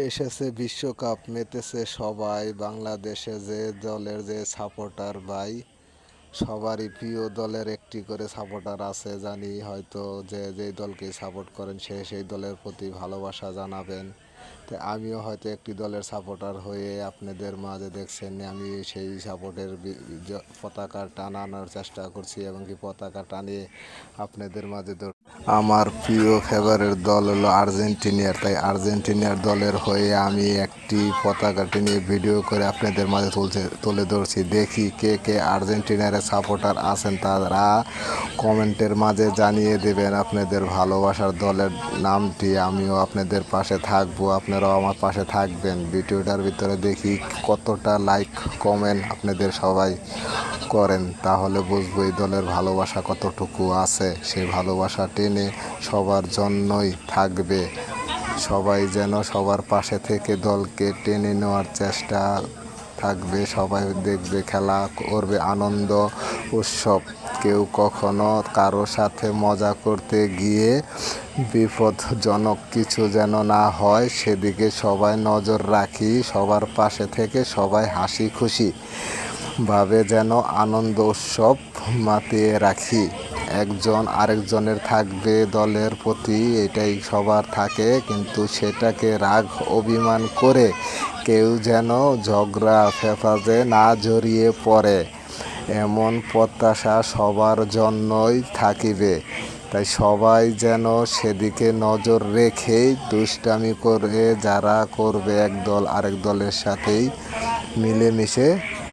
এসেছে বিশ্বকাপ, মেতেছে সবাই। বাংলাদেশে যে দলের যে সাপোর্টার ভাই, সবারই প্রিয় দলের একটি করে সাপোর্টার আছে। জানি হয়তো যে যেই দলকে সাপোর্ট করেন সেই দলের প্রতি ভালোবাসা জানাবেন। তাই আমিও হয়তো একটি দলের সাপোর্টার হয়ে আপনাদের মাঝে দেখছেন আমি সেই সাপোর্টের পতাকা টানানোর চেষ্টা করছি এবং কি পতাকা টানিয়ে আপনাদের মাঝে আমার প্রিয় ফেভারিট দল হলো আর্জেন্টিনার। তাই আর্জেন্টিনার দলের হয়ে আমি একটি পতাকাটি নিয়ে ভিডিও করে আপনাদের মাঝে তুলে ধরছি। দেখি কে কে আর্জেন্টিনার সাপোর্টার আছেন, তারা কমেন্টের মাঝে জানিয়ে দেবেন আপনাদের ভালোবাসার দলের নামটি। আমিও আপনাদের পাশে থাকবো, আপনারাও আমার পাশে থাকবেন। ভিডিওটার ভিতরে দেখি কতটা লাইক কমেন্ট আপনাদের সবাই করেন, তাহলে বুঝবো এই দলের ভালোবাসা কতটুকু আছে। সেই ভালোবাসা টেনে সবার জন্যই থাকবে। সবাই যেন সবার পাশে থেকে দলকে টেনে নেওয়ার চেষ্টা থাকবে। সবাই দেখবে, খেলা করবে, আনন্দ উৎসব। কেউ কখনো কারো সাথে মজা করতে গিয়ে বিপদজনক কিছু যেন না হয়, সেদিকে সবাই নজর রাখি। সবার পাশে থেকে সবাই হাসি খুশি ভাবে যেন আনন্দ উৎসব মাতিয়ে রাখি। একজন আরেকজনের থাকবে দলের প্রতি, এটাই সবার থাকে, কিন্তু সেটাকে রাগ অভিমান করে কেউ যেন ঝগড়া ফেফাজে না জড়িয়ে পড়ে, এমন প্রত্যাশা সবার জন্যই থাকিবে। তাই সবাই যেন সেদিকে নজর রেখেই দুষ্টামি করে যারা করবে এক দল আরেক দলের সাথেই মিলেমিশে